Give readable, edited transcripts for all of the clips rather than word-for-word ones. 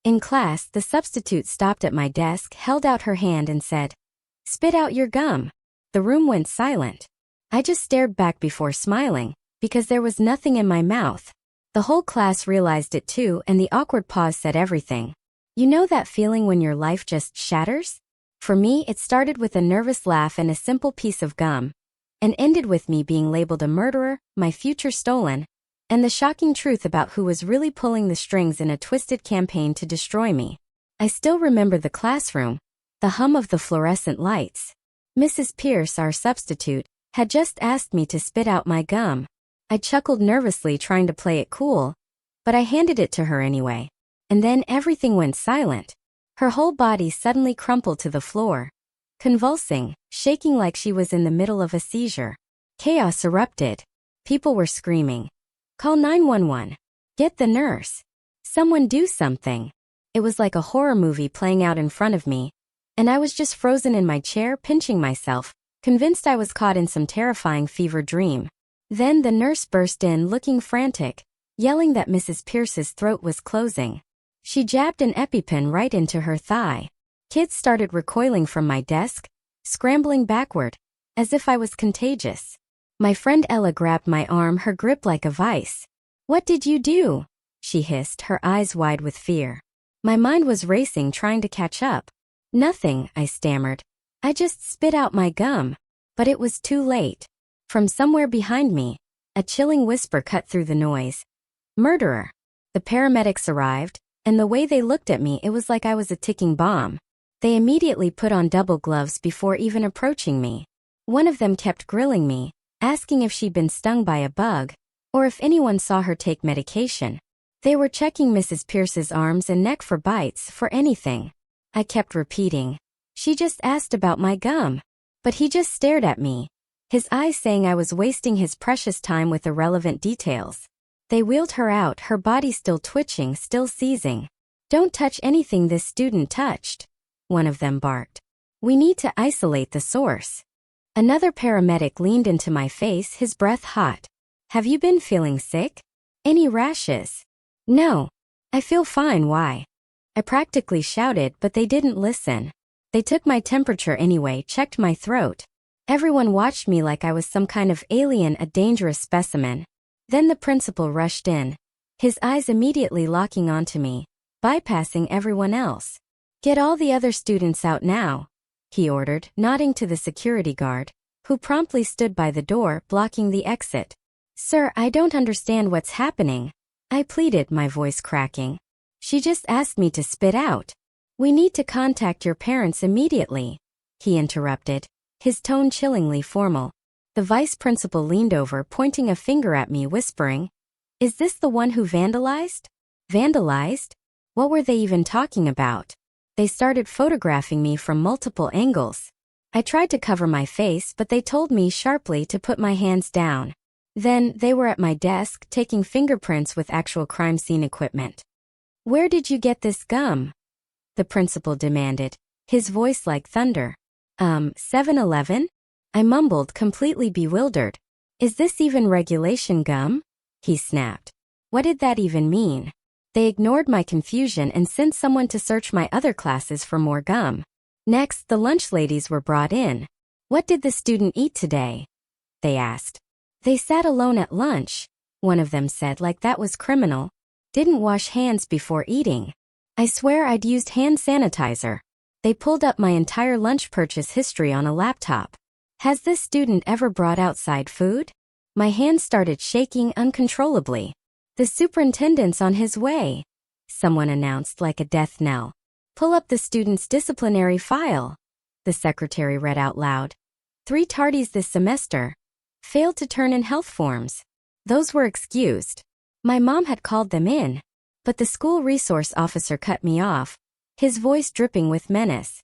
In class, the substitute stopped at my desk, held out her hand and said, "Spit out your gum." The room went silent. I just stared back before smiling, because there was nothing in my mouth. The whole class realized it too, and the awkward pause said everything. You know that feeling when your life just shatters? For me, it started with a nervous laugh and a simple piece of gum, and ended with me being labeled a murderer, my future stolen, and the shocking truth about who was really pulling the strings in a twisted campaign to destroy me. I still remember the classroom, the hum of the fluorescent lights. Mrs. Pierce, our substitute, had just asked me to spit out my gum. I chuckled nervously, trying to play it cool, but I handed it to her anyway. And then everything went silent. Her whole body suddenly crumpled to the floor, convulsing, shaking like she was in the middle of a seizure. Chaos erupted. People were screaming, "Call 911. Get the nurse. Someone do something." It was like a horror movie playing out in front of me, and I was just frozen in my chair, pinching myself, convinced I was caught in some terrifying fever dream. Then the nurse burst in, looking frantic, yelling that Mrs. Pierce's throat was closing. She jabbed an EpiPen right into her thigh. Kids started recoiling from my desk, scrambling backward, as if I was contagious. My friend Ella grabbed my arm, her grip like a vice. "What did you do?" she hissed, her eyes wide with fear. My mind was racing, trying to catch up. "Nothing," I stammered. "I just spit out my gum." But it was too late. From somewhere behind me, a chilling whisper cut through the noise. "Murderer." The paramedics arrived, and the way they looked at me, it was like I was a ticking bomb. They immediately put on double gloves before even approaching me. One of them kept grilling me, asking if she'd been stung by a bug, or if anyone saw her take medication. They were checking Mrs. Pierce's arms and neck for bites, for anything. I kept repeating, "She just asked about my gum." But he just stared at me, his eyes saying I was wasting his precious time with irrelevant details. They wheeled her out, her body still twitching, still seizing. "Don't touch anything this student touched," one of them barked. "We need to isolate the source." Another paramedic leaned into my face, his breath hot. "Have you been feeling sick? Any rashes?" "No. I feel fine, why?" I practically shouted, but they didn't listen. They took my temperature anyway, checked my throat. Everyone watched me like I was some kind of alien, a dangerous specimen. Then the principal rushed in, his eyes immediately locking onto me, bypassing everyone else. "Get all the other students out now," he ordered, nodding to the security guard, who promptly stood by the door, blocking the exit. "Sir, I don't understand what's happening," I pleaded, my voice cracking. "She just asked me to spit out." "We need to contact your parents immediately," he interrupted, his tone chillingly formal. The vice principal leaned over, pointing a finger at me, whispering, "Is this the one who vandalized?" Vandalized? What were they even talking about? They started photographing me from multiple angles. I tried to cover my face, but they told me sharply to put my hands down. Then they were at my desk, taking fingerprints with actual crime scene equipment. "Where did you get this gum?" the principal demanded, his voice like thunder. 7-Eleven? I mumbled, completely bewildered. "Is this even regulation gum?" he snapped. What did that even mean? They ignored my confusion and sent someone to search my other classes for more gum. Next, the lunch ladies were brought in. "What did the student eat today?" they asked. "They sat alone at lunch," one of them said, like that was criminal. "Didn't wash hands before eating. I swear I'd used hand sanitizer." They pulled up my entire lunch purchase history on a laptop. "Has this student ever brought outside food?" My hands started shaking uncontrollably. "The superintendent's on his way," someone announced like a death knell. "Pull up the student's disciplinary file," the secretary read out loud. 3 tardies this semester. Failed to turn in health forms. Those were excused. My mom had called them in, but the school resource officer cut me off, his voice dripping with menace.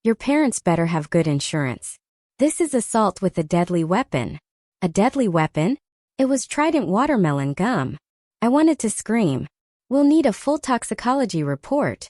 "Your parents better have good insurance. This is assault with a deadly weapon." A deadly weapon? It was Trident watermelon gum. I wanted to scream. "We'll need a full toxicology report,"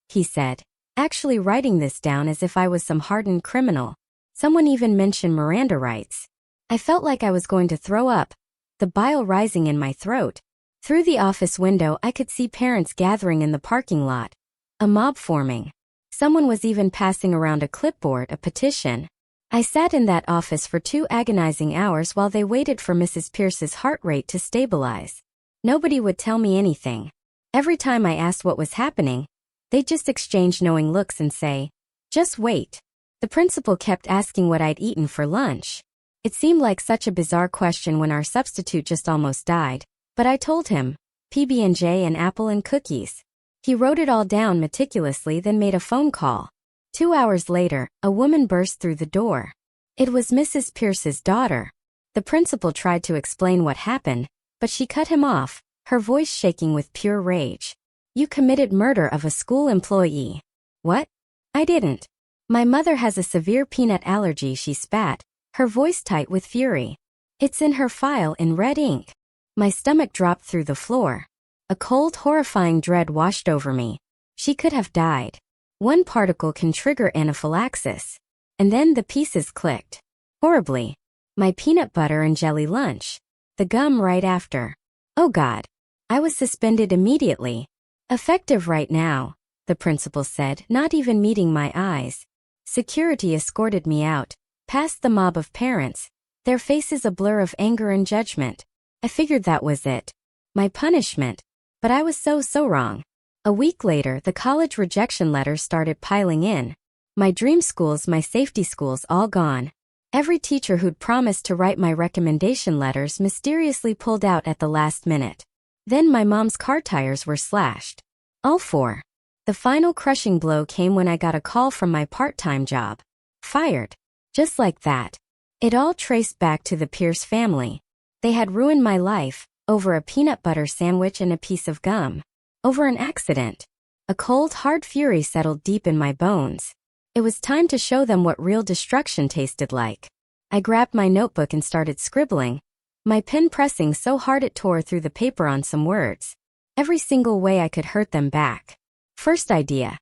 he said, actually writing this down as if I was some hardened criminal. Someone even mentioned Miranda rights. I felt like I was going to throw up, the bile rising in my throat. Through the office window, I could see parents gathering in the parking lot. A mob forming. Someone was even passing around a clipboard, a petition. I sat in that office for 2 agonizing hours while they waited for Mrs. Pierce's heart rate to stabilize. Nobody would tell me anything. Every time I asked what was happening, they'd just exchange knowing looks and say, "Just wait." The principal kept asking what I'd eaten for lunch. It seemed like such a bizarre question when our substitute just almost died, but I told him, PB&J and apple and cookies. He wrote it all down meticulously, then made a phone call. 2 hours later, a woman burst through the door. It was Mrs. Pierce's daughter. The principal tried to explain what happened, but she cut him off, her voice shaking with pure rage. "You committed murder of a school employee." "What?" "I didn't. My mother has a severe peanut allergy," she spat, her voice tight with fury. "It's in her file in red ink." My stomach dropped through the floor. A cold, horrifying dread washed over me. She could have died. One particle can trigger anaphylaxis. And then the pieces clicked. Horribly. My peanut butter and jelly lunch. The gum right after. Oh God. I was suspended immediately. "Effective right now," the principal said, not even meeting my eyes. Security escorted me out, past the mob of parents, their faces a blur of anger and judgment. I figured that was it. My punishment. But I was so wrong. A week later, the college rejection letters started piling in. My dream schools, my safety schools, all gone. Every teacher who'd promised to write my recommendation letters mysteriously pulled out at the last minute. Then my mom's car tires were slashed. All 4. The final crushing blow came when I got a call from my part-time job. Fired. Just like that. It all traced back to the Pierce family. They had ruined my life, over a peanut butter sandwich and a piece of gum. Over an accident. A cold, hard fury settled deep in my bones. It was time to show them what real destruction tasted like. I grabbed my notebook and started scribbling, my pen pressing so hard it tore through the paper on some words. Every single way I could hurt them back. First idea.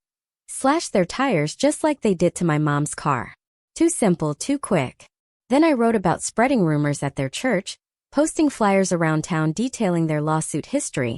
Slash their tires just like they did to my mom's car. Too simple, too quick. Then I wrote about spreading rumors at their church, posting flyers around town detailing their lawsuit history,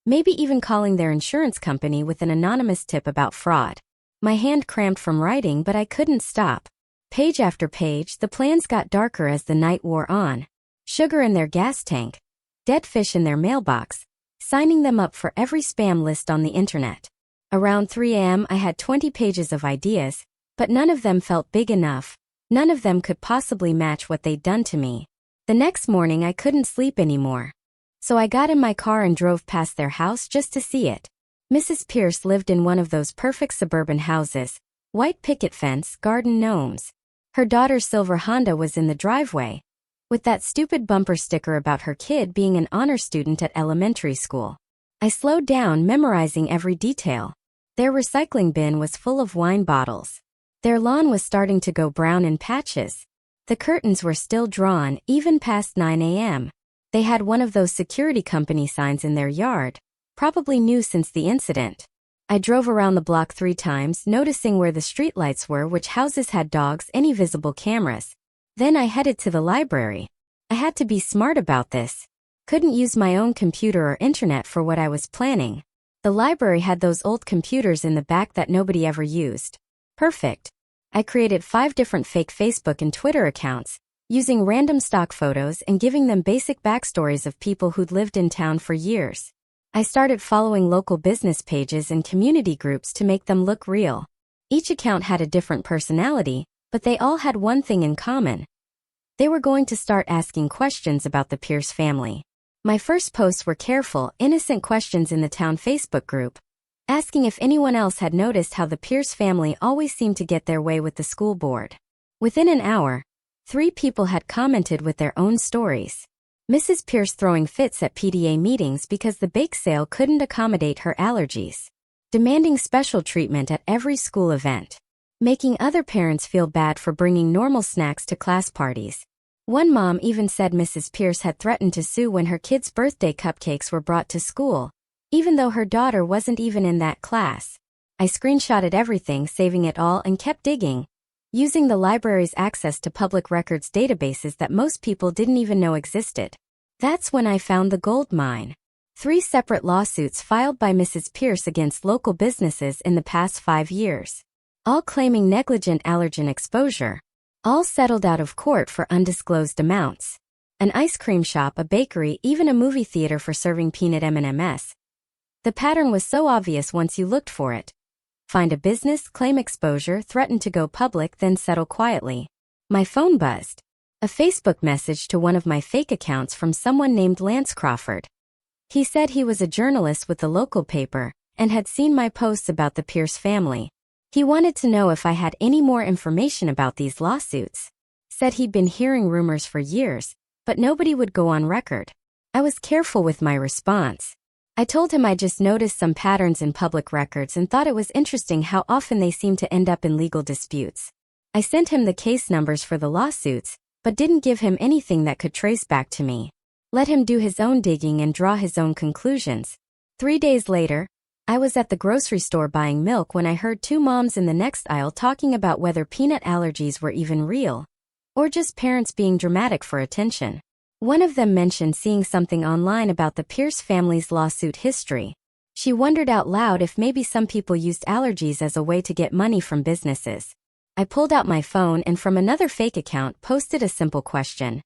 maybe even calling their insurance company with an anonymous tip about fraud. My hand cramped from writing, but I couldn't stop. Page after page, the plans got darker as the night wore on. Sugar in their gas tank. Dead fish in their mailbox. Signing them up for every spam list on the internet. Around 3 a.m. I had 20 pages of ideas, but none of them felt big enough. None of them could possibly match what they'd done to me. The next morning I couldn't sleep anymore. So I got in my car and drove past their house just to see it. Mrs. Pierce lived in one of those perfect suburban houses, white picket fence, garden gnomes. Her daughter's silver Honda was in the driveway, with that stupid bumper sticker about her kid being an honor student at elementary school. I slowed down, memorizing every detail. Their recycling bin was full of wine bottles. Their lawn was starting to go brown in patches. The curtains were still drawn, even past 9 a.m. They had one of those security company signs in their yard, probably new since the incident. I drove around the block 3 times, noticing where the streetlights were, which houses had dogs, any visible cameras. Then I headed to the library. I had to be smart about this. Couldn't use my own computer or internet for what I was planning. The library had those old computers in the back that nobody ever used. Perfect. I created 5 different fake Facebook and Twitter accounts, using random stock photos and giving them basic backstories of people who'd lived in town for years. I started following local business pages and community groups to make them look real. Each account had a different personality, but they all had one thing in common. They were going to start asking questions about the Pierce family. My first posts were careful, innocent questions in the town Facebook group, asking if anyone else had noticed how the Pierce family always seemed to get their way with the school board. Within an hour, 3 people had commented with their own stories. Mrs. Pierce throwing fits at PTA meetings because the bake sale couldn't accommodate her allergies. Demanding special treatment at every school event. Making other parents feel bad for bringing normal snacks to class parties. One mom even said Mrs. Pierce had threatened to sue when her kids' birthday cupcakes were brought to school, even though her daughter wasn't even in that class. I screenshotted everything, saving it all, and kept digging, using the library's access to public records databases that most people didn't even know existed. That's when I found the gold mine. 3 separate lawsuits filed by Mrs. Pierce against local businesses in the past 5 years. All claiming negligent allergen exposure. All settled out of court for undisclosed amounts. An ice cream shop, a bakery, even a movie theater for serving peanut M&Ms. The pattern was so obvious once you looked for it. Find a business, claim exposure, threaten to go public, then settle quietly. My phone buzzed. A Facebook message to one of my fake accounts from someone named Lance Crawford. He said he was a journalist with the local paper and had seen my posts about the Pierce family. He wanted to know if I had any more information about these lawsuits. Said he'd been hearing rumors for years, but nobody would go on record. I was careful with my response. I told him I just noticed some patterns in public records and thought it was interesting how often they seem to end up in legal disputes. I sent him the case numbers for the lawsuits, but didn't give him anything that could trace back to me. Let him do his own digging and draw his own conclusions. 3 days later, I was at the grocery store buying milk when I heard 2 moms in the next aisle talking about whether peanut allergies were even real, or just parents being dramatic for attention. One of them mentioned seeing something online about the Pierce family's lawsuit history. She wondered out loud if maybe some people used allergies as a way to get money from businesses. I pulled out my phone and from another fake account posted a simple question.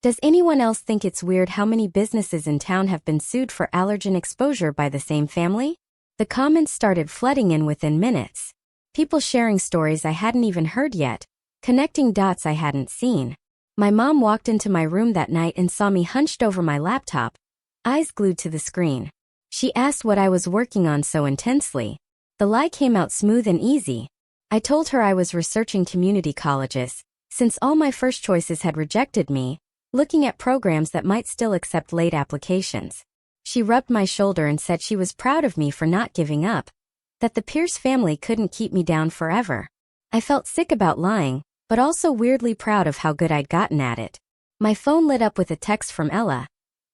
Does anyone else think it's weird how many businesses in town have been sued for allergen exposure by the same family? The comments started flooding in within minutes. People sharing stories I hadn't even heard yet, connecting dots I hadn't seen. My mom walked into my room that night and saw me hunched over my laptop, eyes glued to the screen. She asked what I was working on so intensely. The lie came out smooth and easy. I told her I was researching community colleges, since all my first choices had rejected me, looking at programs that might still accept late applications. She rubbed my shoulder and said she was proud of me for not giving up, that the Pierce family couldn't keep me down forever. I felt sick about lying, but also weirdly proud of how good I'd gotten at it. My phone lit up with a text from Ella,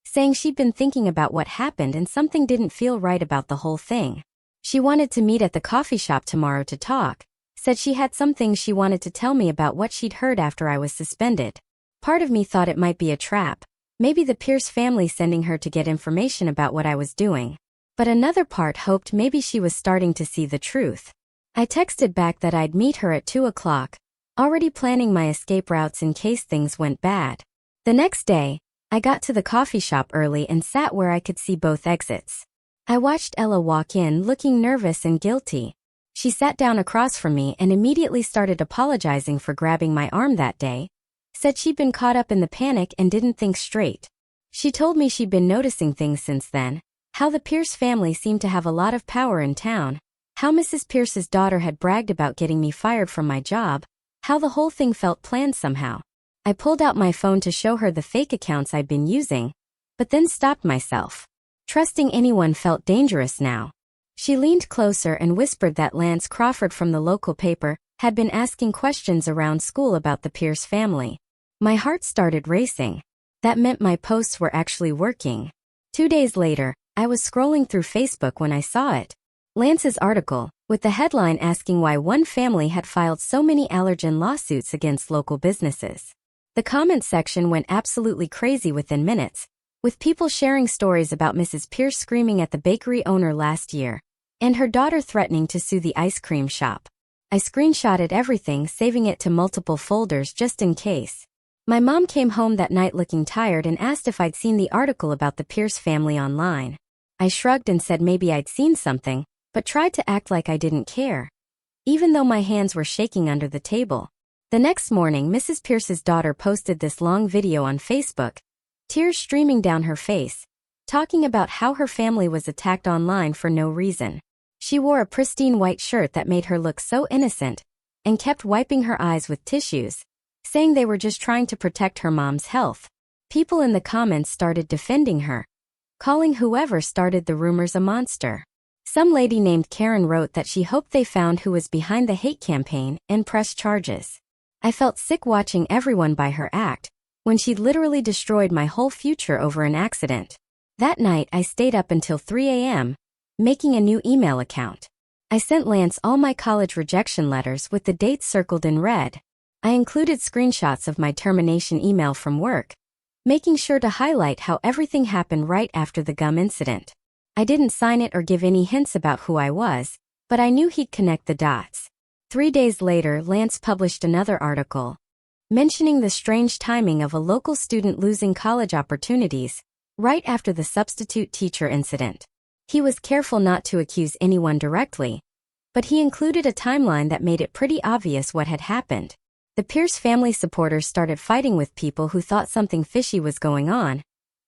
saying she'd been thinking about what happened and something didn't feel right about the whole thing. She wanted to meet at the coffee shop tomorrow to talk, said she had some things she wanted to tell me about what she'd heard after I was suspended. Part of me thought it might be a trap, maybe the Pierce family sending her to get information about what I was doing. But another part hoped maybe she was starting to see the truth. I texted back that I'd meet her at 2 o'clock, already planning my escape routes in case things went bad. The next day, I got to the coffee shop early and sat where I could see both exits. I watched Ella walk in looking nervous and guilty. She sat down across from me and immediately started apologizing for grabbing my arm that day. Said she'd been caught up in the panic and didn't think straight. She told me she'd been noticing things since then, how the Pierce family seemed to have a lot of power in town, how Mrs. Pierce's daughter had bragged about getting me fired from my job, how the whole thing felt planned somehow. I pulled out my phone to show her the fake accounts I'd been using, but then stopped myself. Trusting anyone felt dangerous now. She leaned closer and whispered that Lance Crawford from the local paper had been asking questions around school about the Pierce family. My heart started racing. That meant my posts were actually working. 2 days later, I was scrolling through Facebook when I saw it. Lance's article, with the headline asking why one family had filed so many allergen lawsuits against local businesses. The comment section went absolutely crazy within minutes, with people sharing stories about Mrs. Pierce screaming at the bakery owner last year, and her daughter threatening to sue the ice cream shop. I screenshotted everything, saving it to multiple folders just in case. My mom came home that night looking tired and asked if I'd seen the article about the Pierce family online. I shrugged and said maybe I'd seen something, but tried to act like I didn't care, even though my hands were shaking under the table. The next morning, Mrs. Pierce's daughter posted this long video on Facebook, tears streaming down her face, talking about how her family was attacked online for no reason. She wore a pristine white shirt that made her look so innocent, and kept wiping her eyes with tissues, saying they were just trying to protect her mom's health. People in the comments started defending her, calling whoever started the rumors a monster. Some lady named Karen wrote that she hoped they found who was behind the hate campaign and pressed charges. I felt sick watching everyone by her act, when she'd literally destroyed my whole future over an accident. That night I stayed up until 3 a.m., making a new email account. I sent Lance all my college rejection letters with the dates circled in red. I included screenshots of my termination email from work, making sure to highlight how everything happened right after the gum incident. I didn't sign it or give any hints about who I was, but I knew he'd connect the dots. 3 days later, Lance published another article, mentioning the strange timing of a local student losing college opportunities right after the substitute teacher incident. He was careful not to accuse anyone directly, but he included a timeline that made it pretty obvious what had happened. The Pierce family supporters started fighting with people who thought something fishy was going on,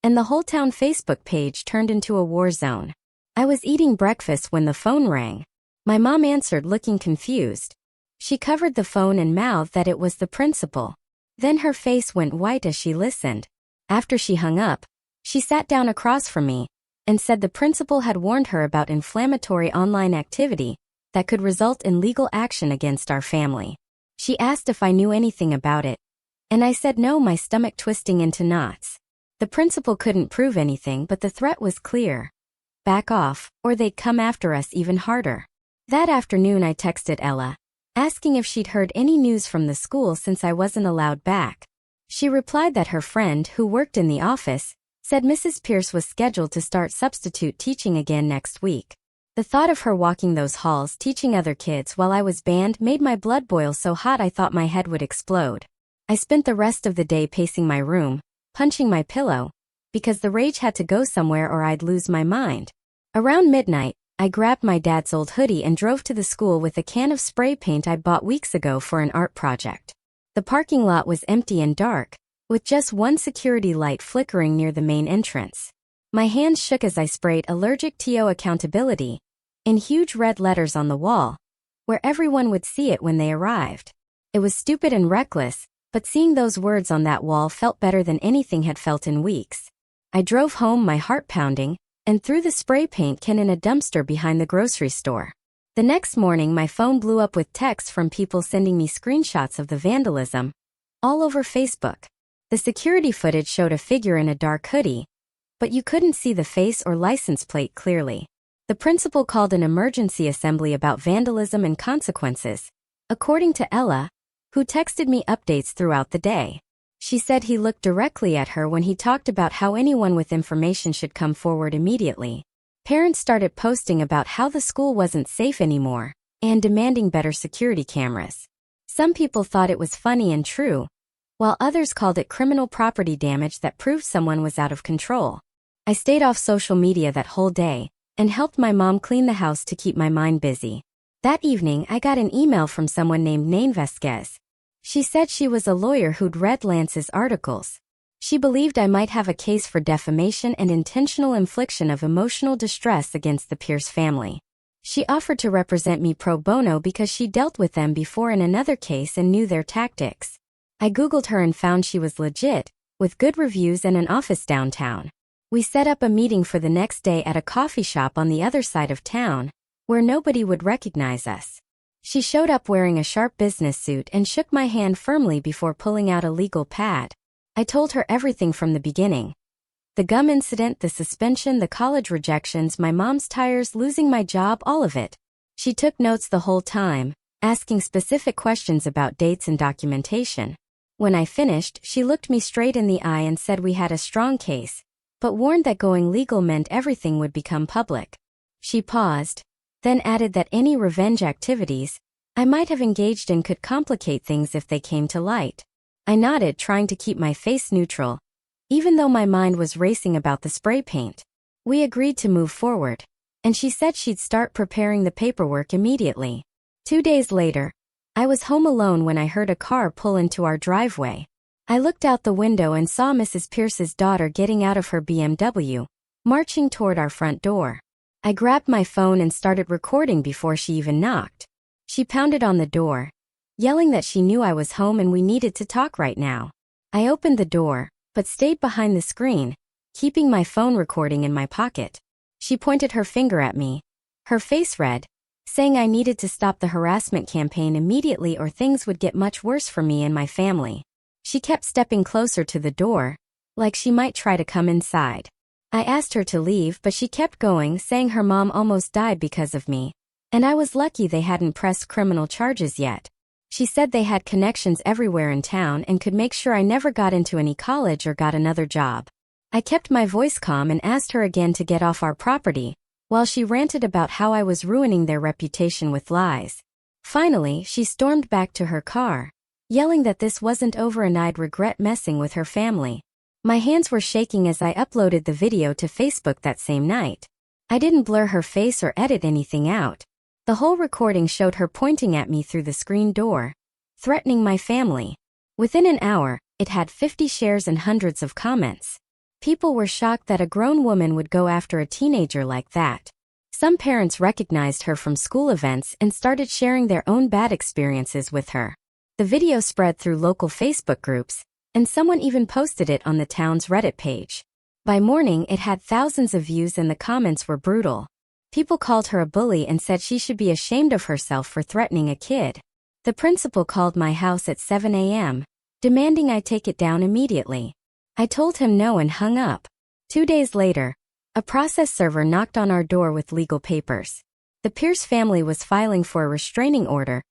and the whole town Facebook page turned into a war zone. I was eating breakfast when the phone rang. My mom answered looking confused. She covered the phone and mouthed that it was the principal. Then her face went white as she listened. After she hung up, she sat down across from me and said the principal had warned her about inflammatory online activity that could result in legal action against our family. She asked if I knew anything about it, and I said no, my stomach twisting into knots. The principal couldn't prove anything, but the threat was clear. Back off, or they'd come after us even harder. That afternoon I texted Ella, asking if she'd heard any news from the school since I wasn't allowed back. She replied that her friend, who worked in the office, said Mrs. Pierce was scheduled to start substitute teaching again next week. The thought of her walking those halls teaching other kids while I was banned made my blood boil so hot I thought my head would explode. I spent the rest of the day pacing my room, punching my pillow, because the rage had to go somewhere or I'd lose my mind. Around midnight, I grabbed my dad's old hoodie and drove to the school with a can of spray paint I'd bought weeks ago for an art project. The parking lot was empty and dark, with just one security light flickering near the main entrance. My hands shook as I sprayed allergic TO accountability in huge red letters on the wall, where everyone would see it when they arrived. It was stupid and reckless, but seeing those words on that wall felt better than anything had felt in weeks. I drove home, my heart pounding, and threw the spray paint can in a dumpster behind the grocery store. The next morning my phone blew up with texts from people sending me screenshots of the vandalism, all over Facebook. The security footage showed a figure in a dark hoodie, but you couldn't see the face or license plate clearly. The principal called an emergency assembly about vandalism and consequences, according to Ella, who texted me updates throughout the day. She said he looked directly at her when he talked about how anyone with information should come forward immediately. Parents started posting about how the school wasn't safe anymore, and demanding better security cameras. Some people thought it was funny and true, while others called it criminal property damage that proved someone was out of control. I stayed off social media that whole day, and helped my mom clean the house to keep my mind busy. That evening I got an email from someone named Nain Vasquez. She said she was a lawyer who'd read Lance's articles. She believed I might have a case for defamation and intentional infliction of emotional distress against the Pierce family. She offered to represent me pro bono because she dealt with them before in another case and knew their tactics. I Googled her and found she was legit, with good reviews and an office downtown. We set up a meeting for the next day at a coffee shop on the other side of town, where nobody would recognize us. She showed up wearing a sharp business suit and shook my hand firmly before pulling out a legal pad. I told her everything from the beginning. The gum incident, the suspension, the college rejections, my mom's tires, losing my job, all of it. She took notes the whole time, asking specific questions about dates and documentation. When I finished, she looked me straight in the eye and said we had a strong case, but warned that going legal meant everything would become public. She paused, then added that any revenge activities I might have engaged in could complicate things if they came to light. I nodded, trying to keep my face neutral, even though my mind was racing about the spray paint. We agreed to move forward, and she said she'd start preparing the paperwork immediately. 2 days later, I was home alone when I heard a car pull into our driveway. I looked out the window and saw Mrs. Pierce's daughter getting out of her BMW, marching toward our front door. I grabbed my phone and started recording before she even knocked. She pounded on the door, yelling that she knew I was home and we needed to talk right now. I opened the door, but stayed behind the screen, keeping my phone recording in my pocket. She pointed her finger at me, her face red, saying I needed to stop the harassment campaign immediately or things would get much worse for me and my family. She kept stepping closer to the door, like she might try to come inside. I asked her to leave, but she kept going, saying her mom almost died because of me, and I was lucky they hadn't pressed criminal charges yet. She said they had connections everywhere in town and could make sure I never got into any college or got another job. I kept my voice calm and asked her again to get off our property, while she ranted about how I was ruining their reputation with lies. Finally, she stormed back to her car, yelling that this wasn't over and I'd regret messing with her family. My hands were shaking as I uploaded the video to Facebook that same night. I didn't blur her face or edit anything out. The whole recording showed her pointing at me through the screen door, threatening my family. Within an hour, it had 50 shares and hundreds of comments. People were shocked that a grown woman would go after a teenager like that. Some parents recognized her from school events and started sharing their own bad experiences with her. The video spread through local Facebook groups, and someone even posted it on the town's Reddit page. By morning, it had thousands of views and the comments were brutal. People called her a bully and said she should be ashamed of herself for threatening a kid. The principal called my house at 7 a.m., demanding I take it down immediately. I told him no and hung up. 2 days later, a process server knocked on our door with legal papers. The Pierce family was filing for a restraining order,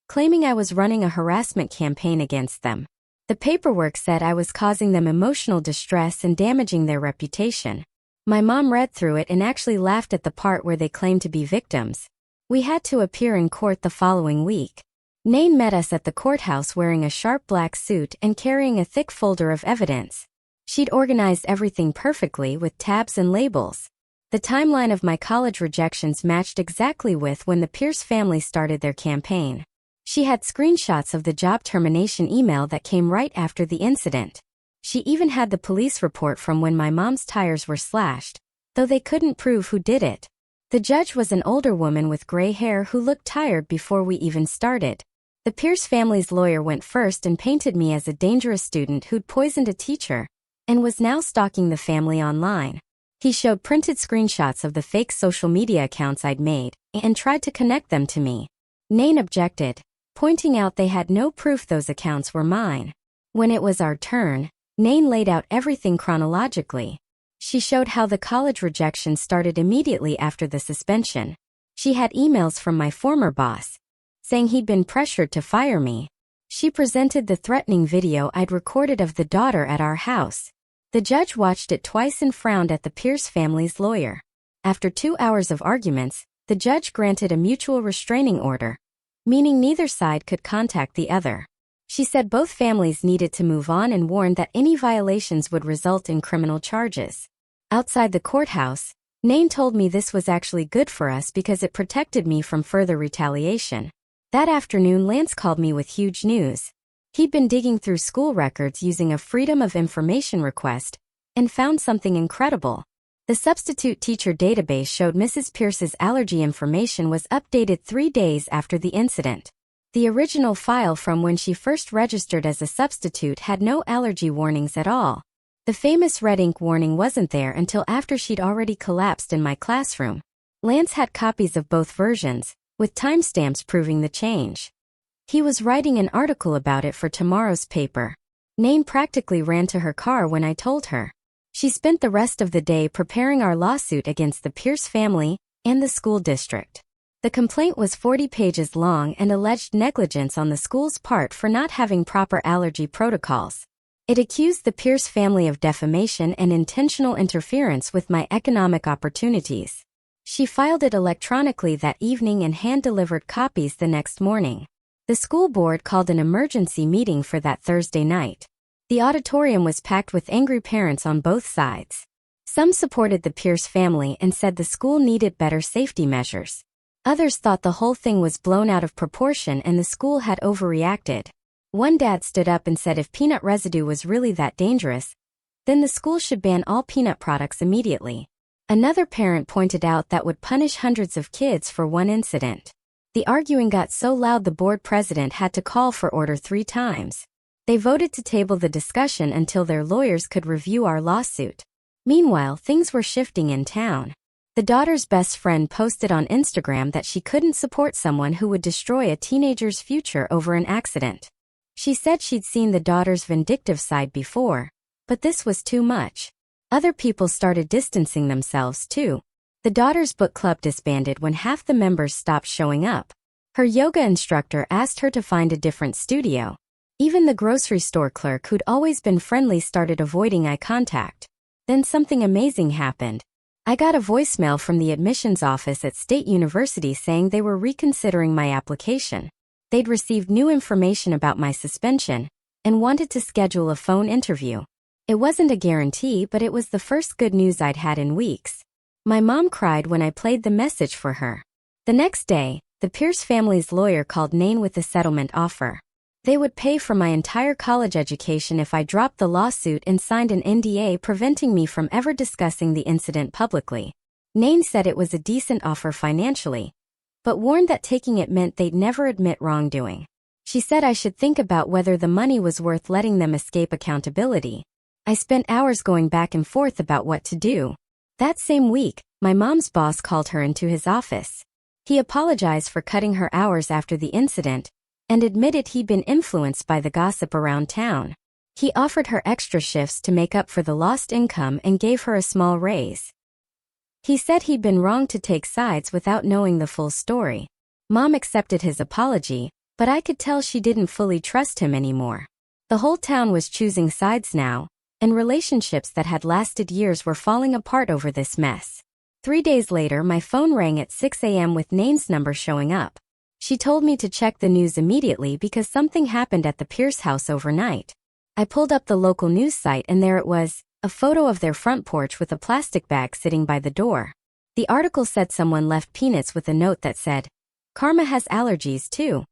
claiming I was running a harassment campaign against them. The paperwork said I was causing them emotional distress and damaging their reputation. My mom read through it and actually laughed at the part where they claimed to be victims. We had to appear in court the following week. Nain met us at the courthouse wearing a sharp black suit and carrying a thick folder of evidence. She'd organized everything perfectly with tabs and labels. The timeline of my college rejections matched exactly with when the Pierce family started their campaign. She had screenshots of the job termination email that came right after the incident. She even had the police report from when my mom's tires were slashed, though they couldn't prove who did it. The judge was an older woman with gray hair who looked tired before we even started. The Pierce family's lawyer went first and painted me as a dangerous student who'd poisoned a teacher and was now stalking the family online. He showed printed screenshots of the fake social media accounts I'd made and tried to connect them to me. Nain objected, pointing out they had no proof those accounts were mine. When it was our turn, Nain laid out everything chronologically. She showed how the college rejection started immediately after the suspension. She had emails from my former boss, saying he'd been pressured to fire me. She presented the threatening video I'd recorded of the daughter at our house. The judge watched it twice and frowned at the Pierce family's lawyer. After 2 hours of arguments, the judge granted a mutual restraining order, meaning neither side could contact the other. She said both families needed to move on and warned that any violations would result in criminal charges. Outside the courthouse, Nain told me this was actually good for us because it protected me from further retaliation. That afternoon, Lance called me with huge news. He'd been digging through school records using a Freedom of Information request and found something incredible. The substitute teacher database showed Mrs. Pierce's allergy information was updated 3 days after the incident. The original file from when she first registered as a substitute had no allergy warnings at all. The famous red ink warning wasn't there until after she'd already collapsed in my classroom. Lance had copies of both versions, with timestamps proving the change. He was writing an article about it for tomorrow's paper. Nain practically ran to her car when I told her. She spent the rest of the day preparing our lawsuit against the Pierce family and the school district. The complaint was 40 pages long and alleged negligence on the school's part for not having proper allergy protocols. It accused the Pierce family of defamation and intentional interference with my economic opportunities. She filed it electronically that evening and hand-delivered copies the next morning. The school board called an emergency meeting for that Thursday night. The auditorium was packed with angry parents on both sides. Some supported the Pierce family and said the school needed better safety measures. Others thought the whole thing was blown out of proportion and the school had overreacted. One dad stood up and said if peanut residue was really that dangerous, then the school should ban all peanut products immediately. Another parent pointed out that would punish hundreds of kids for one incident. The arguing got so loud the board president had to call for order 3 times. They voted to table the discussion until their lawyers could review our lawsuit. Meanwhile, things were shifting in town. The daughter's best friend posted on Instagram that she couldn't support someone who would destroy a teenager's future over an accident. She said she'd seen the daughter's vindictive side before, but this was too much. Other people started distancing themselves too. The daughter's book club disbanded when half the members stopped showing up. Her yoga instructor asked her to find a different studio. Even the grocery store clerk who'd always been friendly started avoiding eye contact. Then something amazing happened. I got a voicemail from the admissions office at State University saying they were reconsidering my application. They'd received new information about my suspension and wanted to schedule a phone interview. It wasn't a guarantee, but it was the first good news I'd had in weeks. My mom cried when I played the message for her. The next day, the Pierce family's lawyer called Nain with a settlement offer. They would pay for my entire college education if I dropped the lawsuit and signed an NDA preventing me from ever discussing the incident publicly. Nain said it was a decent offer financially, but warned that taking it meant they'd never admit wrongdoing. She said I should think about whether the money was worth letting them escape accountability. I spent hours going back and forth about what to do. That same week, my mom's boss called her into his office. He apologized for cutting her hours after the incident and admitted he'd been influenced by the gossip around town. He offered her extra shifts to make up for the lost income and gave her a small raise. He said he'd been wrong to take sides without knowing the full story. Mom accepted his apology, but I could tell she didn't fully trust him anymore. The whole town was choosing sides now, and relationships that had lasted years were falling apart over this mess. 3 days later, my phone rang at 6 a.m. with Nain's number showing up. She told me to check the news immediately because something happened at the Pierce house overnight. I pulled up the local news site and there it was, a photo of their front porch with a plastic bag sitting by the door. The article said someone left peanuts with a note that said, "Karma has allergies too,"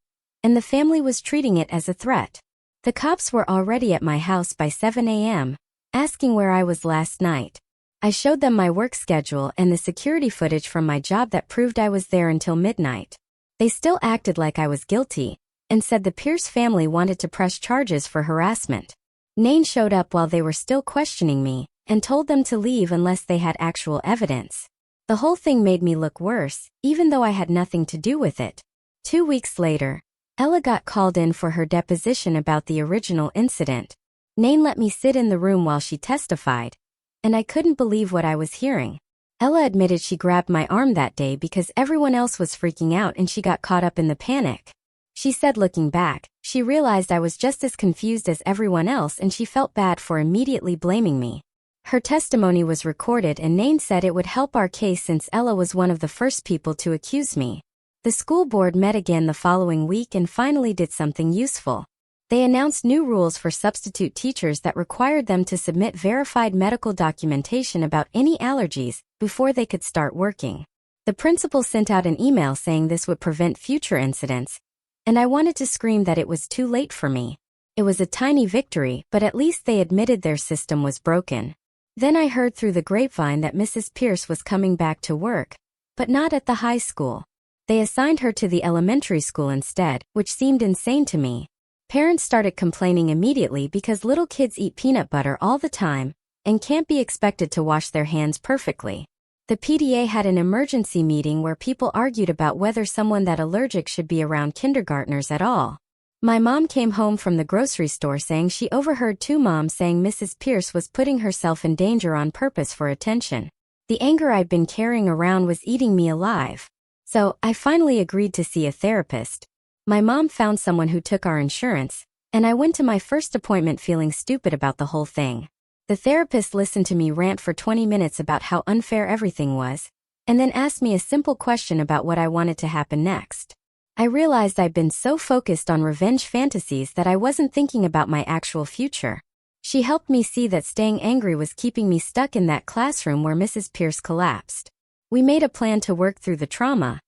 and the family was treating it as a threat. The cops were already at my house by 7 a.m., asking where I was last night. I showed them my work schedule and the security footage from my job that proved I was there until midnight. They still acted like I was guilty and said the Pierce family wanted to press charges for harassment. Nain showed up while they were still questioning me and told them to leave unless they had actual evidence. The whole thing made me look worse, even though I had nothing to do with it. 2 weeks later, Ella got called in for her deposition about the original incident. Nain let me sit in the room while she testified, and I couldn't believe what I was hearing. Ella admitted she grabbed my arm that day because everyone else was freaking out and she got caught up in the panic. She said looking back, she realized I was just as confused as everyone else and she felt bad for immediately blaming me. Her testimony was recorded and Nain said it would help our case since Ella was one of the first people to accuse me. The school board met again the following week and finally did something useful. They announced new rules for substitute teachers that required them to submit verified medical documentation about any allergies before they could start working. The principal sent out an email saying this would prevent future incidents, and I wanted to scream that it was too late for me. It was a tiny victory, but at least they admitted their system was broken. Then I heard through the grapevine that Mrs. Pierce was coming back to work, but not at the high school. They assigned her to the elementary school instead, which seemed insane to me. Parents started complaining immediately because little kids eat peanut butter all the time and can't be expected to wash their hands perfectly. The PTA had an emergency meeting where people argued about whether someone that allergic should be around kindergartners at all. My mom came home from the grocery store saying she overheard two moms saying Mrs. Pierce was putting herself in danger on purpose for attention. The anger I'd been carrying around was eating me alive. So, I finally agreed to see a therapist. My mom found someone who took our insurance, and I went to my first appointment feeling stupid about the whole thing. The therapist listened to me rant for 20 minutes about how unfair everything was, and then asked me a simple question about what I wanted to happen next. I realized I'd been so focused on revenge fantasies that I wasn't thinking about my actual future. She helped me see that staying angry was keeping me stuck in that classroom where Mrs. Pierce collapsed. We made a plan to work through the trauma,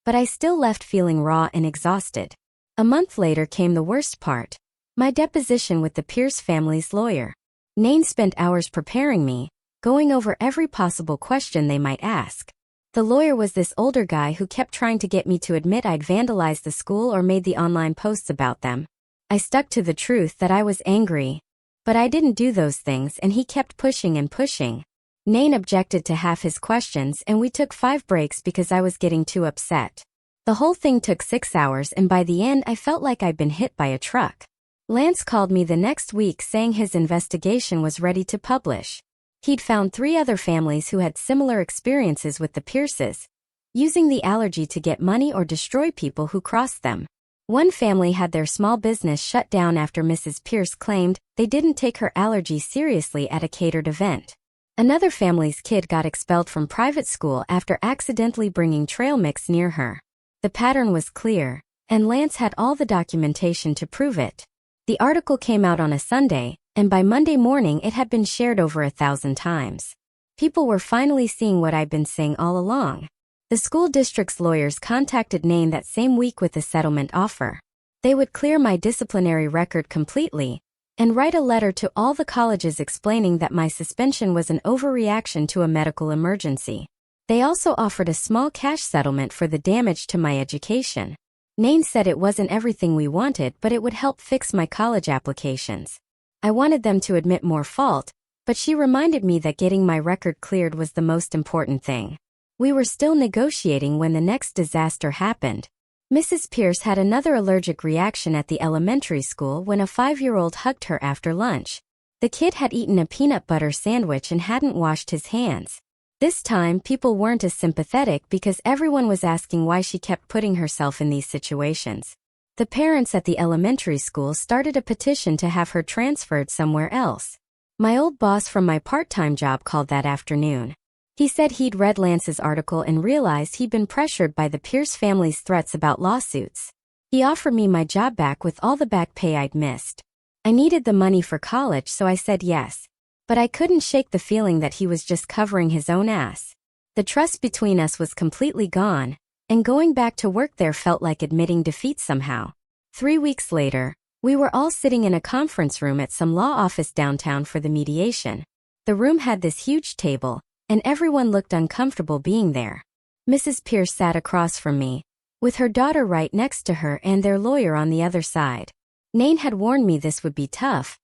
but I still left feeling raw and exhausted. A month later came the worst part, my deposition with the Pierce family's lawyer. Nain spent hours preparing me, going over every possible question they might ask. The lawyer was this older guy who kept trying to get me to admit I'd vandalized the school or made the online posts about them. I stuck to the truth that I was angry, but I didn't do those things and he kept pushing and pushing. Nain objected to half his questions and we took 5 breaks because I was getting too upset. The whole thing took 6 hours and by the end I felt like I'd been hit by a truck. Lance called me the next week saying his investigation was ready to publish. He'd found 3 other families who had similar experiences with the Pierces, using the allergy to get money or destroy people who crossed them. One family had their small business shut down after Mrs. Pierce claimed they didn't take her allergy seriously at a catered event. Another family's kid got expelled from private school after accidentally bringing trail mix near her. The pattern was clear, and Lance had all the documentation to prove it. The article came out on a Sunday, and by Monday morning it had been shared over 1,000 times. People were finally seeing what I'd been saying all along. The school district's lawyers contacted Nain that same week with a settlement offer. They would clear my disciplinary record completely and write a letter to all the colleges explaining that my suspension was an overreaction to a medical emergency. They also offered a small cash settlement for the damage to my education. Nain said it wasn't everything we wanted, but it would help fix my college applications. I wanted them to admit more fault, but she reminded me that getting my record cleared was the most important thing. We were still negotiating when the next disaster happened. Mrs. Pierce had another allergic reaction at the elementary school when a 5-year-old hugged her after lunch. The kid had eaten a peanut butter sandwich and hadn't washed his hands. This time, people weren't as sympathetic because everyone was asking why she kept putting herself in these situations. The parents at the elementary school started a petition to have her transferred somewhere else. My old boss from my part-time job called that afternoon. He said he'd read Lance's article and realized he'd been pressured by the Pierce family's threats about lawsuits. He offered me my job back with all the back pay I'd missed. I needed the money for college, so I said yes. But I couldn't shake the feeling that he was just covering his own ass. The trust between us was completely gone, and going back to work there felt like admitting defeat somehow. 3 weeks later, we were all sitting in a conference room at some law office downtown for the mediation. The room had this huge table, and everyone looked uncomfortable being there. Mrs. Pierce sat across from me, with her daughter right next to her and their lawyer on the other side. Nain had warned me this would be tough,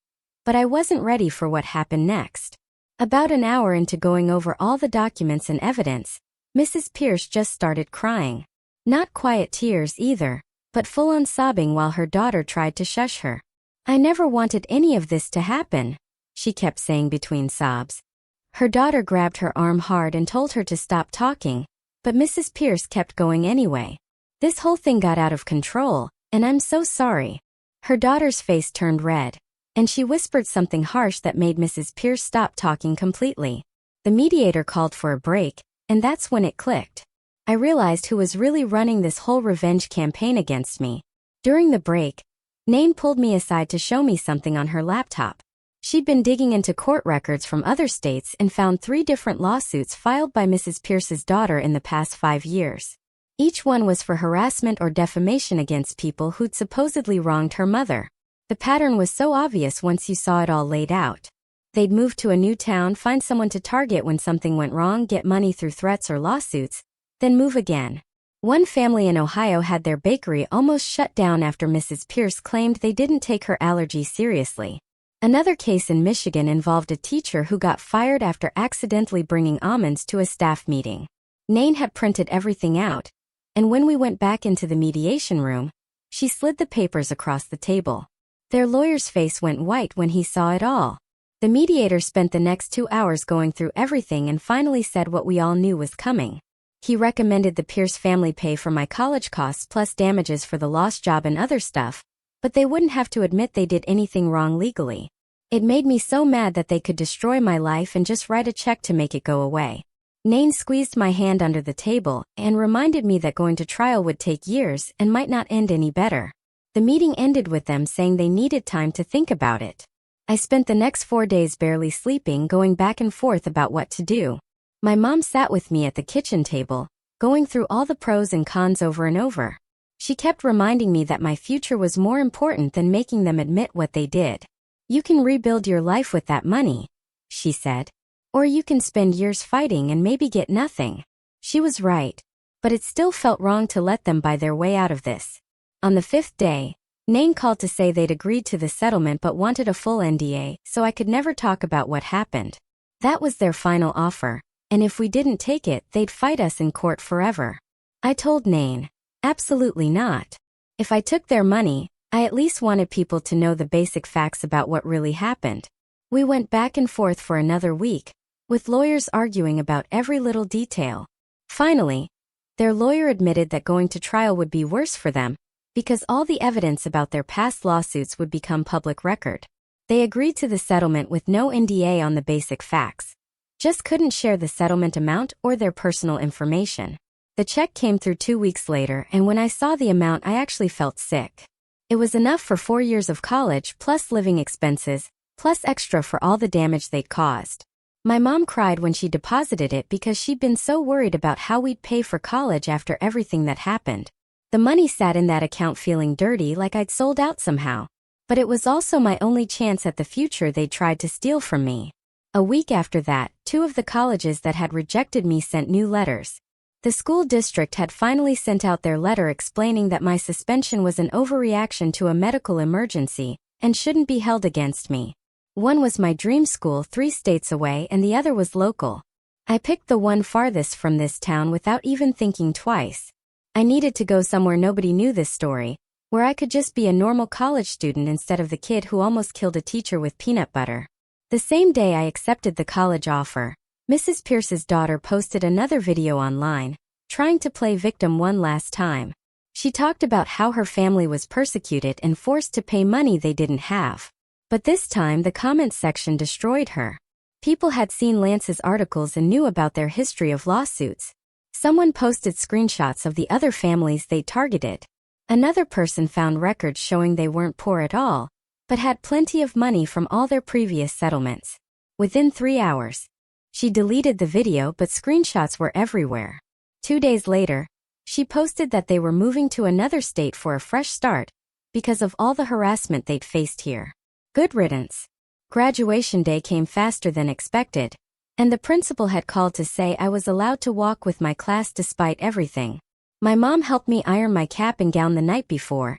but I wasn't ready for what happened next. About an hour into going over all the documents and evidence, Mrs. Pierce just started crying. Not quiet tears either, but full-on sobbing while her daughter tried to shush her. "I never wanted any of this to happen," she kept saying between sobs. Her daughter grabbed her arm hard and told her to stop talking, but Mrs. Pierce kept going anyway. "This whole thing got out of control, and I'm so sorry." Her daughter's face turned red, and she whispered something harsh that made Mrs. Pierce stop talking completely. The mediator called for a break, and that's when it clicked. I realized who was really running this whole revenge campaign against me. During the break, Nain pulled me aside to show me something on her laptop. She'd been digging into court records from other states and found 3 different lawsuits filed by Mrs. Pierce's daughter in the past 5 years. Each one was for harassment or defamation against people who'd supposedly wronged her mother. The pattern was so obvious once you saw it all laid out. They'd move to a new town, find someone to target when something went wrong, get money through threats or lawsuits, then move again. One family in Ohio had their bakery almost shut down after Mrs. Pierce claimed they didn't take her allergy seriously. Another case in Michigan involved a teacher who got fired after accidentally bringing almonds to a staff meeting. Nain had printed everything out, and when we went back into the mediation room, she slid the papers across the table. Their lawyer's face went white when he saw it all. The mediator spent the next 2 hours going through everything and finally said what we all knew was coming. He recommended the Pierce family pay for my college costs plus damages for the lost job and other stuff, but they wouldn't have to admit they did anything wrong legally. It made me so mad that they could destroy my life and just write a check to make it go away. Nain squeezed my hand under the table and reminded me that going to trial would take years and might not end any better. The meeting ended with them saying they needed time to think about it. I spent the next 4 days barely sleeping, going back and forth about what to do. My mom sat with me at the kitchen table, going through all the pros and cons over and over. She kept reminding me that my future was more important than making them admit what they did. "You can rebuild your life with that money," she said. "Or you can spend years fighting and maybe get nothing." She was right, but it still felt wrong to let them buy their way out of this. On the 5th day, Nain called to say they'd agreed to the settlement but wanted a full NDA so I could never talk about what happened. That was their final offer, and if we didn't take it, they'd fight us in court forever. I told Nain, absolutely not. If I took their money, I at least wanted people to know the basic facts about what really happened. We went back and forth for another week, with lawyers arguing about every little detail. Finally, Their lawyer admitted that going to trial would be worse for them, because all the evidence about their past lawsuits would become public record. They agreed to the settlement with no NDA on the basic facts. Just couldn't share the settlement amount or their personal information. The check came through 2 weeks later, and when I saw the amount, I actually felt sick. It was enough for 4 years of college, plus living expenses, plus extra for all the damage they'd caused. My mom cried when she deposited it because she'd been so worried about how we'd pay for college after everything that happened. The money sat in that account feeling dirty, like I'd sold out somehow. But it was also my only chance at the future they'd tried to steal from me. A week after that, 2 of the colleges that had rejected me sent new letters. The school district had finally sent out their letter explaining that my suspension was an overreaction to a medical emergency and shouldn't be held against me. One was my dream school 3 states away and the other was local. I picked the one farthest from this town without even thinking twice. I needed to go somewhere nobody knew this story, where I could just be a normal college student instead of the kid who almost killed a teacher with peanut butter. The same day I accepted the college offer, Mrs. Pierce's daughter posted another video online, trying to play victim one last time. She talked about how her family was persecuted and forced to pay money they didn't have. But this time the comments section destroyed her. People had seen Lance's articles and knew about their history of lawsuits. Someone posted screenshots of the other families they targeted. Another person found records showing they weren't poor at all, but had plenty of money from all their previous settlements. Within 3 hours, she deleted the video, but screenshots were everywhere. 2 days later, she posted that they were moving to another state for a fresh start because of all the harassment they'd faced here. Good riddance. Graduation day came faster than expected, and the principal had called to say I was allowed to walk with my class despite everything. My mom helped me iron my cap and gown the night before,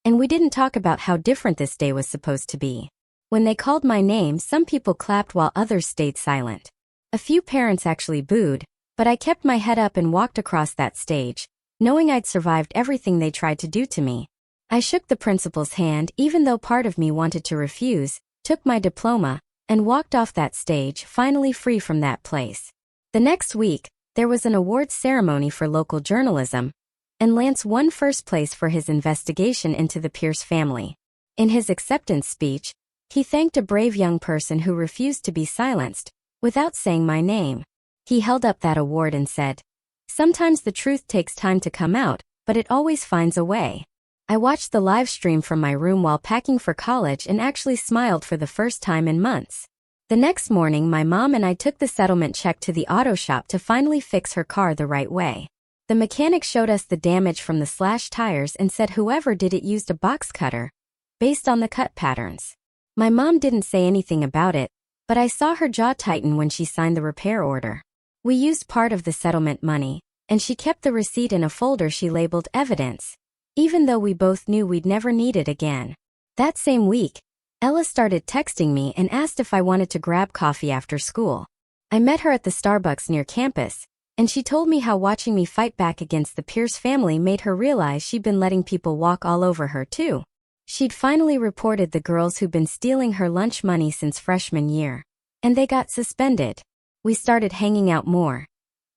and we didn't talk about how different this day was supposed to be. When they called my name, some people clapped while others stayed silent. A few parents actually booed, but I kept my head up and walked across that stage, knowing I'd survived everything they tried to do to me. I shook the principal's hand even though part of me wanted to refuse, took my diploma, and walked off that stage, finally free from that place. The next week, there was an awards ceremony for local journalism, and Lance won first place for his investigation into the Pierce family. In his acceptance speech, he thanked a brave young person who refused to be silenced, without saying my name. He held up that award and said, "Sometimes the truth takes time to come out, but it always finds a way." I watched the live stream from my room while packing for college and actually smiled for the first time in months. The next morning, my mom and I took the settlement check to the auto shop to finally fix her car the right way. The mechanic showed us the damage from the slashed tires and said whoever did it used a box cutter, based on the cut patterns. My mom didn't say anything about it, but I saw her jaw tighten when she signed the repair order. We used part of the settlement money, and she kept the receipt in a folder she labeled evidence, even though we both knew we'd never need it again. That same week, Ella started texting me and asked if I wanted to grab coffee after school. I met her at the Starbucks near campus, and she told me how watching me fight back against the Pierce family made her realize she'd been letting people walk all over her too. She'd finally reported the girls who'd been stealing her lunch money since freshman year, and they got suspended. We started hanging out more,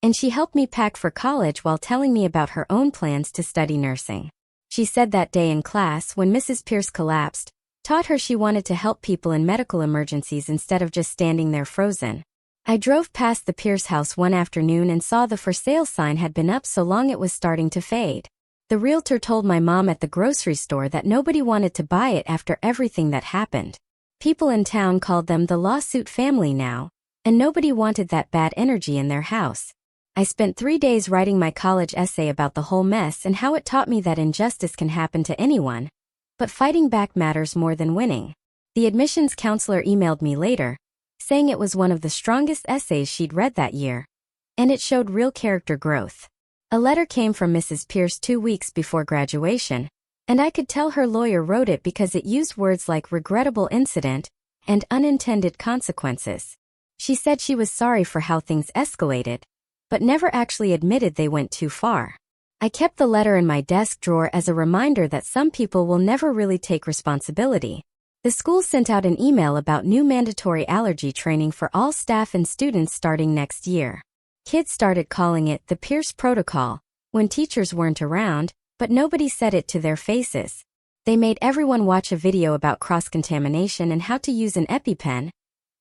and she helped me pack for college while telling me about her own plans to study nursing. She said that day in class when Mrs. Pierce collapsed, taught her she wanted to help people in medical emergencies instead of just standing there frozen. I drove past the Pierce house one afternoon and saw the for sale sign had been up so long it was starting to fade. The realtor told my mom at the grocery store that nobody wanted to buy it after everything that happened. People in town called them the lawsuit family now, and nobody wanted that bad energy in their house. I spent 3 days writing my college essay about the whole mess and how it taught me that injustice can happen to anyone, but fighting back matters more than winning. The admissions counselor emailed me later, saying it was one of the strongest essays she'd read that year, and it showed real character growth. A letter came from Mrs. Pierce 2 weeks before graduation, and I could tell her lawyer wrote it because it used words like regrettable incident and unintended consequences. She said she was sorry for how things escalated, but never actually admitted they went too far. I kept the letter in my desk drawer as a reminder that some people will never really take responsibility. The school sent out an email about new mandatory allergy training for all staff and students starting next year. Kids started calling it the Pierce Protocol, when teachers weren't around, but nobody said it to their faces. They made everyone watch a video about cross-contamination and how to use an EpiPen,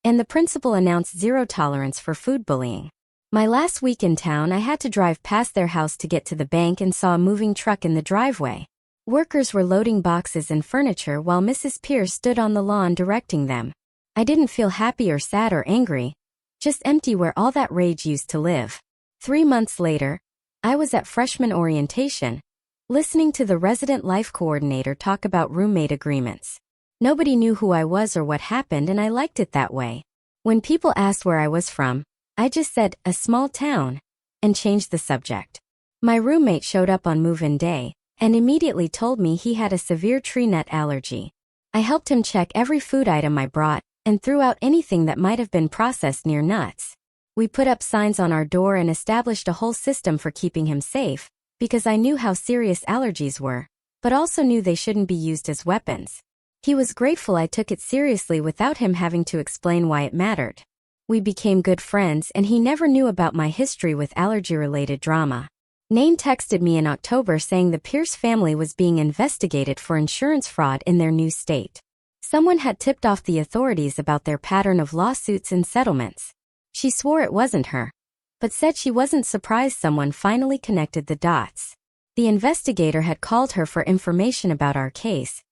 and the principal announced zero tolerance for food bullying. My last week in town, I had to drive past their house to get to the bank and saw a moving truck in the driveway. Workers were loading boxes and furniture while Mrs. Pierce stood on the lawn directing them. I didn't feel happy or sad or angry, just empty where all that rage used to live. 3 months later, I was at freshman orientation, listening to the resident life coordinator talk about roommate agreements. Nobody knew who I was or what happened, and I liked it that way. When people asked where I was from, I just said, a small town, and changed the subject. My roommate showed up on move-in day, and immediately told me he had a severe tree nut allergy. I helped him check every food item I brought, and threw out anything that might have been processed near nuts. We put up signs on our door and established a whole system for keeping him safe, because I knew how serious allergies were, but also knew they shouldn't be used as weapons. He was grateful I took it seriously without him having to explain why it mattered. We became good friends, and he never knew about my history with allergy-related drama. Nain texted me in October saying the Pierce family was being investigated for insurance fraud in their new state. Someone had tipped off the authorities about their pattern of lawsuits and settlements. She swore it wasn't her, but said she wasn't surprised someone finally connected the dots. The investigator had called her for information about our case,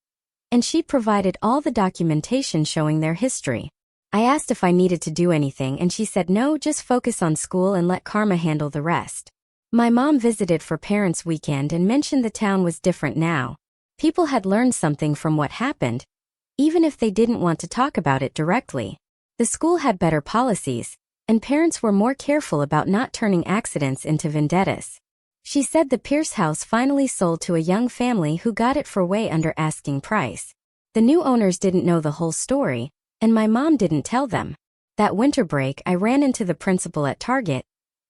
and she provided all the documentation showing their history. I asked if I needed to do anything, and she said no, just focus on school and let karma handle the rest. My mom visited for Parents' Weekend and mentioned the town was different now. People had learned something from what happened, even if they didn't want to talk about it directly. The school had better policies, and parents were more careful about not turning accidents into vendettas. She said the Pierce house finally sold to a young family who got it for way under asking price. The new owners didn't know the whole story, and my mom didn't tell them. That winter break, I ran into the principal at Target,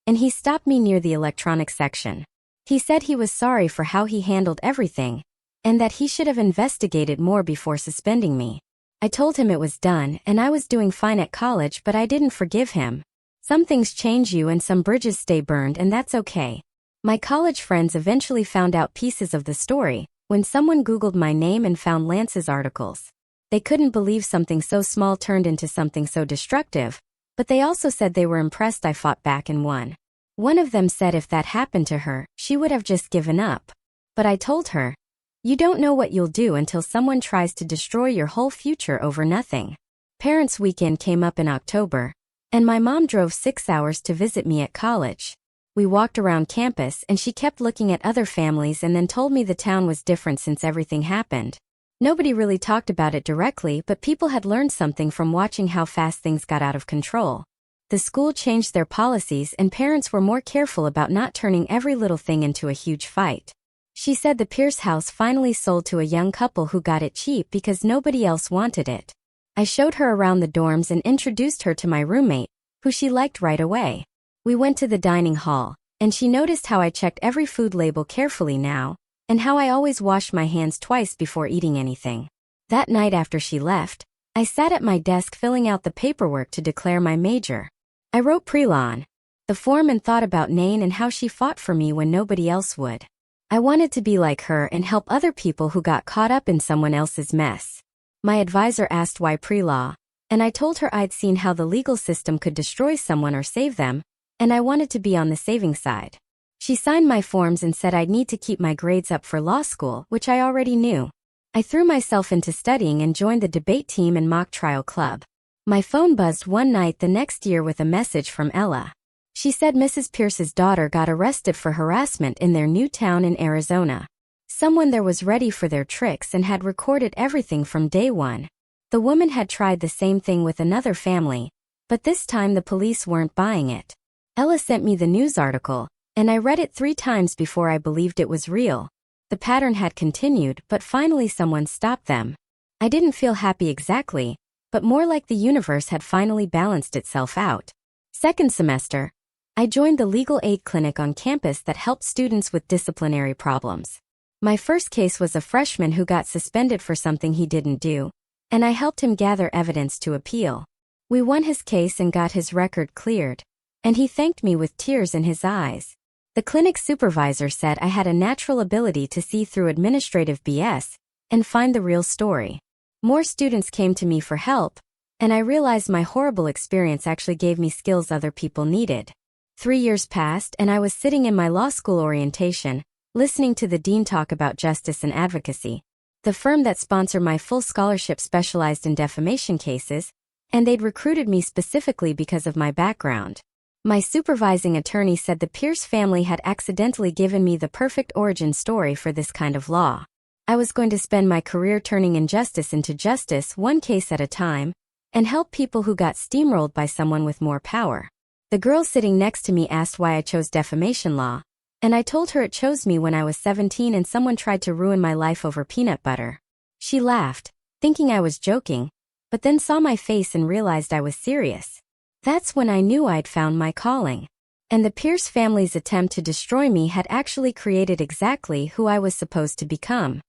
and he stopped me near the electronics section. He said he was sorry for how he handled everything, and that he should have investigated more before suspending me. I told him it was done, and I was doing fine at college, but I didn't forgive him. Some things change you and some bridges stay burned, and that's okay. My college friends eventually found out pieces of the story when someone Googled my name and found Lance's articles. They couldn't believe something so small turned into something so destructive, but they also said they were impressed I fought back and won. One of them said if that happened to her, she would have just given up. But I told her, you don't know what you'll do until someone tries to destroy your whole future over nothing. Parents' Weekend came up in October, and my mom drove 6 hours to visit me at college. We walked around campus, and she kept looking at other families and then told me the town was different since everything happened. Nobody really talked about it directly, but people had learned something from watching how fast things got out of control. The school changed their policies, and parents were more careful about not turning every little thing into a huge fight. She said the Pierce house finally sold to a young couple who got it cheap because nobody else wanted it. I showed her around the dorms and introduced her to my roommate, who she liked right away. We went to the dining hall, and she noticed how I checked every food label carefully now, and how I always washed my hands twice before eating anything. That night after she left, I sat at my desk filling out the paperwork to declare my major. I wrote pre-law on the form and thought about Nain and how she fought for me when nobody else would. I wanted to be like her and help other people who got caught up in someone else's mess. My advisor asked why pre-law, and I told her I'd seen how the legal system could destroy someone or save them, and I wanted to be on the saving side. She signed my forms and said I'd need to keep my grades up for law school, which I already knew. I threw myself into studying and joined the debate team and mock trial club. My phone buzzed one night the next year with a message from Ella. She said Mrs. Pierce's daughter got arrested for harassment in their new town in Arizona. Someone there was ready for their tricks and had recorded everything from day one. The woman had tried the same thing with another family, but this time the police weren't buying it. Ella sent me the news article, and I read it 3 times before I believed it was real. The pattern had continued, but finally someone stopped them. I didn't feel happy exactly, but more like the universe had finally balanced itself out. Second semester, I joined the legal aid clinic on campus that helped students with disciplinary problems. My first case was a freshman who got suspended for something he didn't do, and I helped him gather evidence to appeal. We won his case and got his record cleared, and he thanked me with tears in his eyes. The clinic supervisor said I had a natural ability to see through administrative BS and find the real story. More students came to me for help, and I realized my horrible experience actually gave me skills other people needed. 3 years passed and I was sitting in my law school orientation, listening to the dean talk about justice and advocacy. The firm that sponsored my full scholarship specialized in defamation cases, and they'd recruited me specifically because of my background. My supervising attorney said the Pierce family had accidentally given me the perfect origin story for this kind of law. I was going to spend my career turning injustice into justice one case at a time, and help people who got steamrolled by someone with more power. The girl sitting next to me asked why I chose defamation law, and I told her it chose me when I was 17 and someone tried to ruin my life over peanut butter. She laughed, thinking I was joking, but then saw my face and realized I was serious. That's when I knew I'd found my calling. And the Pierce family's attempt to destroy me had actually created exactly who I was supposed to become.